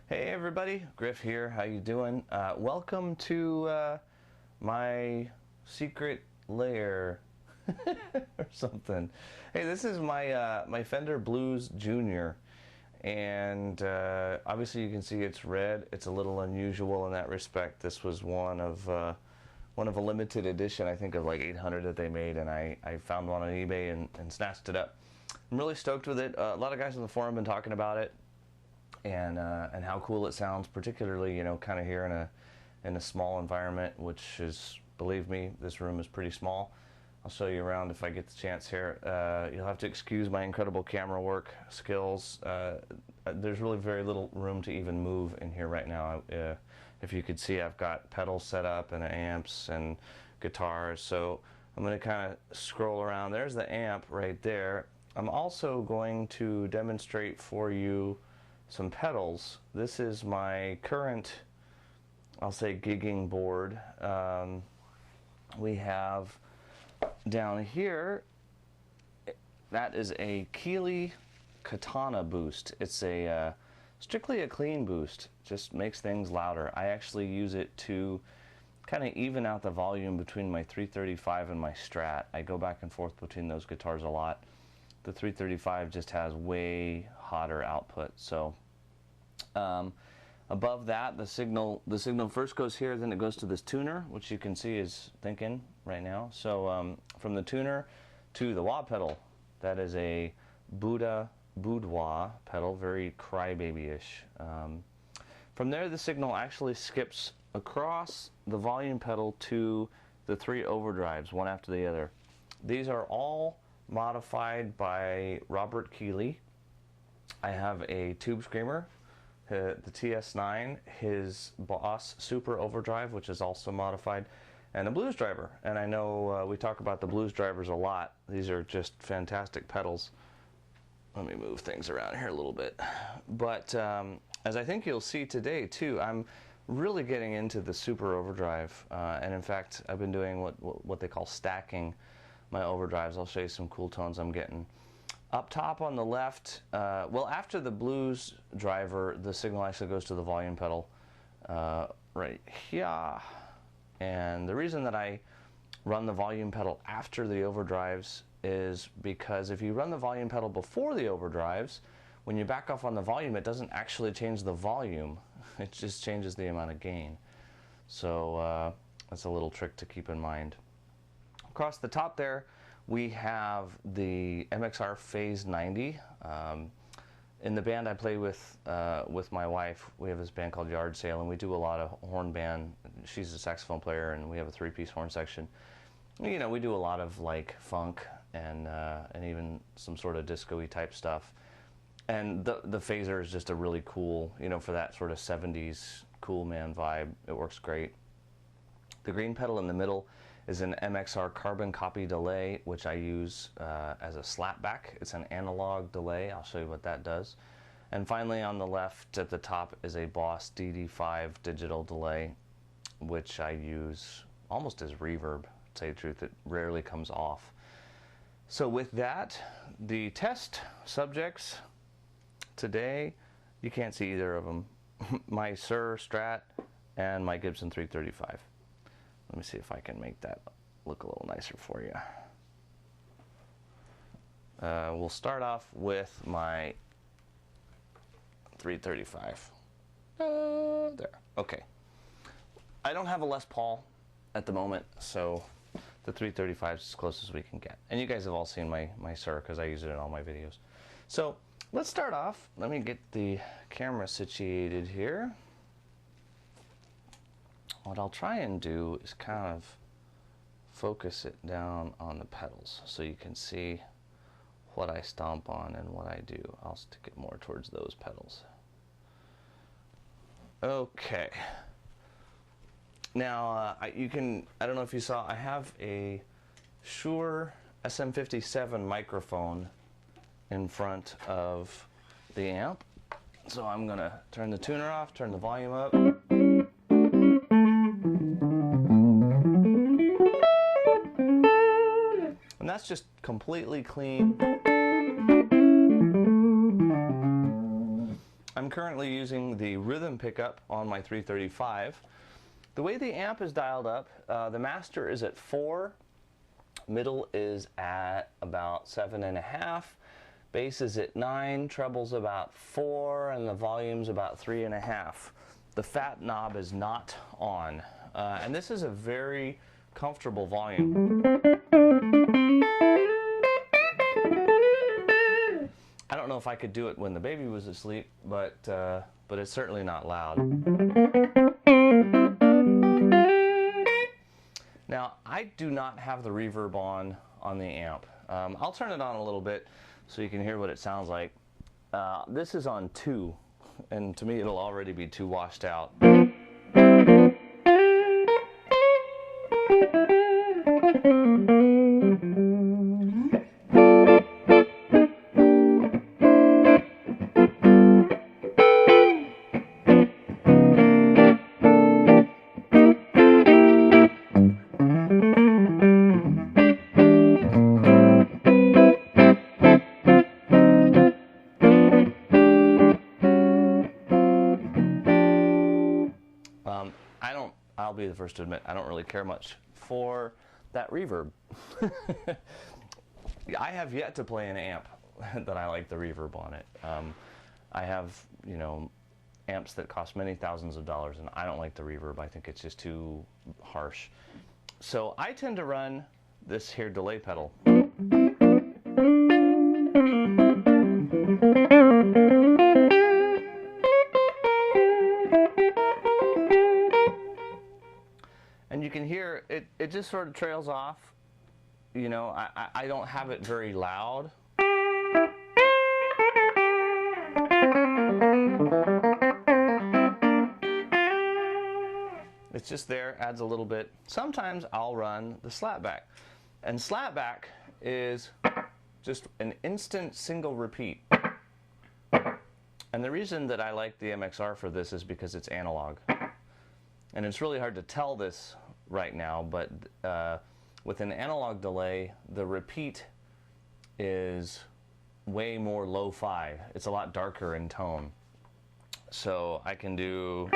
Hey everybody, Griff here. How you doing? Welcome to my secret lair or something. Hey, this is my my Fender Blues Junior, and obviously you can see it's red. It's a little unusual in that respect. This was one of a limited edition, I think of like 800 that they made, and I found one on eBay and snatched it up. I'm really stoked with it. A lot of guys on the forum have been talking about it. And how cool it sounds, particularly, you know, kind of here in a small environment, which is, believe me, this room is pretty small. I'll show you around if I get the chance here. You'll have to excuse my incredible camera work skills. There's really very little room to even move in here right now. If you could see, I've got pedals set up and amps and guitars, so I'm going to kind of scroll around. There's the amp right there. I'm also going to demonstrate for you some pedals. This is my current, I'll say, gigging board. We have down here, that is a Keeley Katana boost. It's a strictly a clean boost, just makes things louder. I actually use it to kind of even out the volume between my 335 and my Strat. I go back and forth between those guitars a lot. The 335 just has way hotter output. So above that, the signal first goes here, then it goes to this tuner, which you can see is thinking right now. So from the tuner to the wah pedal, that is a boudoir pedal, very crybaby-ish. From there, the signal actually skips across the volume pedal to the 3 overdrives, one after the other. These are all modified by Robert Keeley. I have a Tube Screamer, the TS9, his Boss Super Overdrive, which is also modified, and a Blues Driver. And I know we talk about the Blues Drivers a lot. These are just fantastic pedals. Let me move things around here a little bit. But as I think you'll see today too, I'm really getting into the Super Overdrive, and in fact I've been doing what they call stacking my overdrives. I'll show you some cool tones I'm getting. Up top on the left, well, after the Blues Driver, the signal actually goes to the volume pedal right here. And the reason that I run the volume pedal after the overdrives is because if you run the volume pedal before the overdrives, when you back off on the volume, it doesn't actually change the volume. It just changes the amount of gain. So that's a little trick to keep in mind. Across the top there, we have the MXR Phase 90. In the band I play with my wife, we have this band called Yard Sale, and we do a lot of horn band. She's a saxophone player, and we have a 3-piece horn section. You know, we do a lot of like funk and even some sort of disco-y type stuff. And the phaser is just a really cool, you know, for that sort of 70s cool man vibe. It works great. The green pedal in the middle is an MXR carbon copy delay, which I use as a slapback. It's an analog delay. I'll show you what that does. And finally, on the left at the top is a Boss DD5 digital delay, which I use almost as reverb, to tell you the truth. It rarely comes off. So with that, the test subjects today, you can't see either of them. My Sir Strat and my Gibson 335. Let me see if I can make that look a little nicer for you. We'll start off with my 335. There. Okay. I don't have a Les Paul at the moment, so the 335 is as close as we can get. And you guys have all seen my Sir, because I use it in all my videos. So let's start off. Let me get the camera situated here. What I'll try and do is kind of focus it down on the pedals so you can see what I stomp on and what I do. I'll stick it more towards those pedals. Okay. Now, I don't know if you saw, I have a Shure SM57 microphone in front of the amp. So I'm gonna turn the tuner off, turn the volume up. And that's just completely clean. I'm currently using the rhythm pickup on my 335. The way the amp is dialed up, the master is at 4, middle is at about 7.5, bass is at 9, treble's about 4, and the volume's about 3.5. The fat knob is not on, and this is a very comfortable volume. I don't know if I could do it when the baby was asleep, but it's certainly not loud. Now, I do not have the reverb on the amp. I'll turn it on a little bit so you can hear what it sounds like. This is on 2, and to me it'll already be too washed out. I'll be the first to admit, I don't really care much for that reverb. I have yet to play an amp that I like the reverb on it. I have, you know, amps that cost many thousands of dollars, and I don't like the reverb. I think it's just too harsh. So I tend to run this here delay pedal. And you can hear it just sort of trails off. You know, I don't have it very loud. It's just there, adds a little bit. Sometimes I'll run the slapback. And slapback is just an instant single repeat. And the reason that I like the MXR for this is because it's analog. And it's really hard to tell this right now, but with an analog delay, the repeat is way more lo-fi. It's a lot darker in tone. So I can do...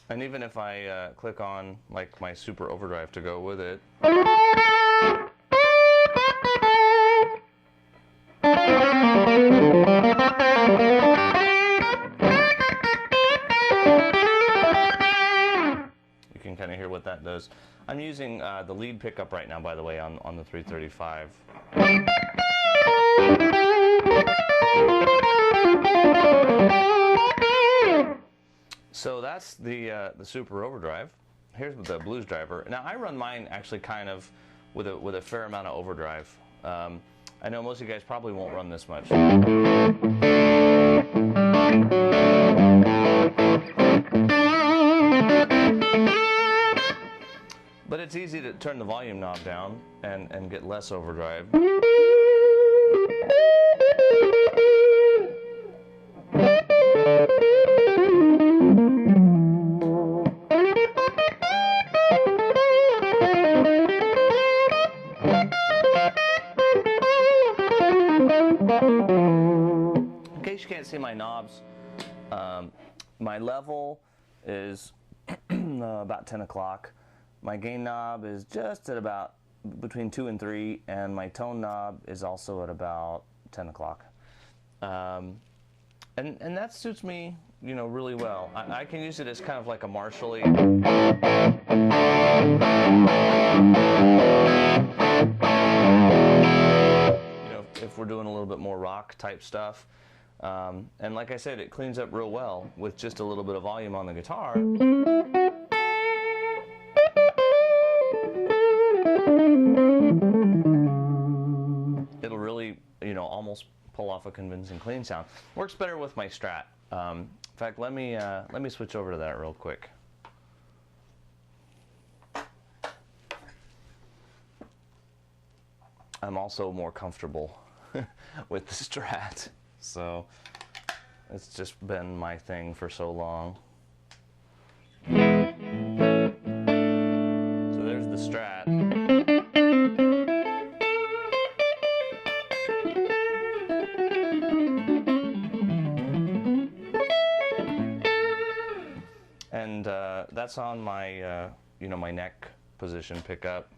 And even if I click on like my super overdrive to go with it, you can kind of hear what that does. I'm using the lead pickup right now, by the way, on the 335. So that's the super overdrive. Here's the blues driver. Now I run mine actually kind of with a fair amount of overdrive. I know most of you guys probably won't run this much. But it's easy to turn the volume knob down and get less overdrive. In case you can't see my knobs, my level is about 10 o'clock. My gain knob is just at about between 2 and 3, and my tone knob is also at about 10 o'clock. And that suits me, you know, really well. I can use it as kind of like a Marshall-y. If we're doing a little bit more rock type stuff. And like I said, it cleans up real well with just a little bit of volume on the guitar. It'll really, you know, almost pull off a convincing clean sound. Works better with my Strat. In fact, let me switch over to that real quick. I'm also more comfortable with the Strat. So it's just been my thing for so long. So there's the Strat. And that's on my, you know, my neck position pickup.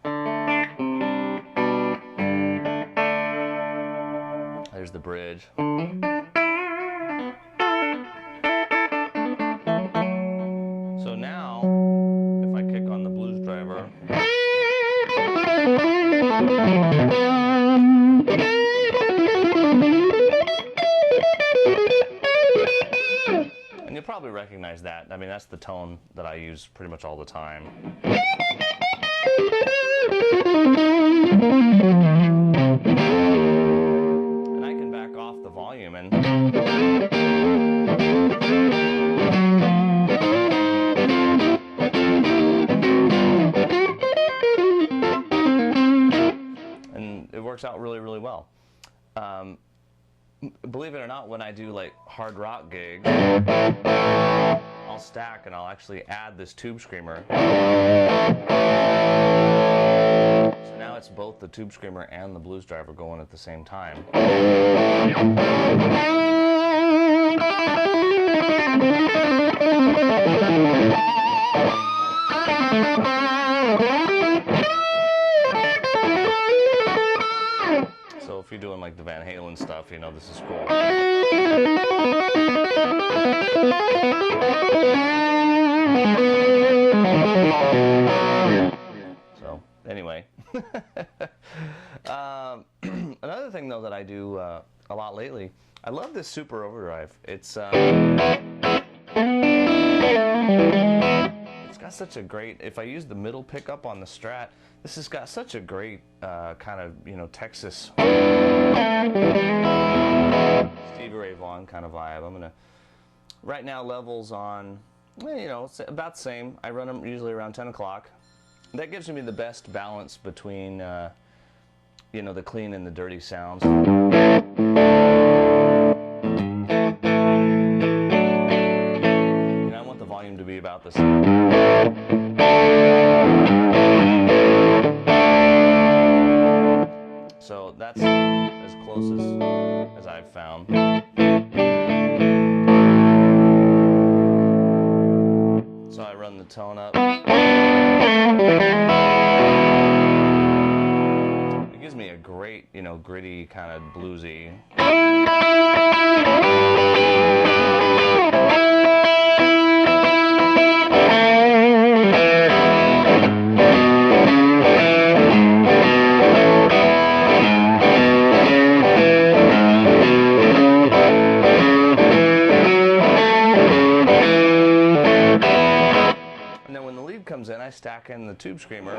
There's the bridge. So now, if I kick on the blues driver, and you'll probably recognize that. I mean, that's the tone that I use pretty much all the time. And I can back off the volume and it works out really, really well. Believe it or not, when I do like hard rock gigs, I'll stack and I'll actually add this tube screamer. So now it's both the tube screamer and the blues driver going at the same time. So if you're doing like the Van Halen stuff, you know, this is cool. So anyway, another thing though that I do a lot lately, I love this super overdrive. It's got such a great, if I use the middle pickup on the Strat, this has got such a great kind of, you know, Texas Stevie Ray Vaughan kind of vibe. I'm gonna, right now levels on, you know, it's about the same. I run them usually around 10 o'clock. That gives me the best balance between, you know, the clean and the dirty sounds. And I want the volume to be about the same. So that's as close as I've found. So I run the tone up. It gives me a great, you know, gritty, kind of bluesy. Comes in, I stack in the tube screamer.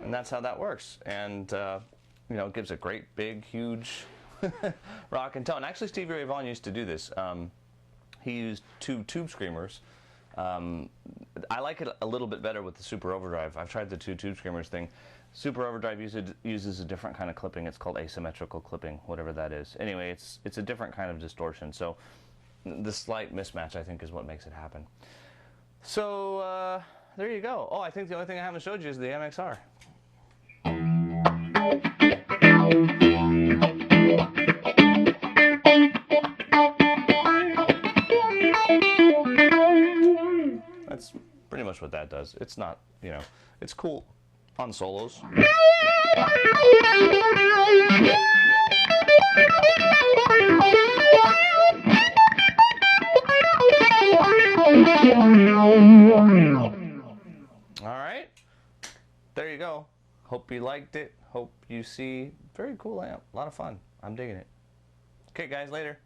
And that's how that works. And you know, it gives a great big huge rock and tone. Actually, Stevie Ray Vaughan used to do this. He used two tube screamers. I like it a little bit better with the super overdrive. I've tried the two tube screamers thing. Super overdrive uses a different kind of clipping. It's called asymmetrical clipping, whatever that is. Anyway, it's a different kind of distortion. So the slight mismatch, I think, is what makes it happen. So there you go. Oh, I think the only thing I haven't showed you is the MXR. That's pretty much what that does. It's not, you know, it's cool on solos. All right, there you go. Hope you liked it. Hope you see. Very cool amp. A lot of fun. I'm digging it. Okay, guys, later.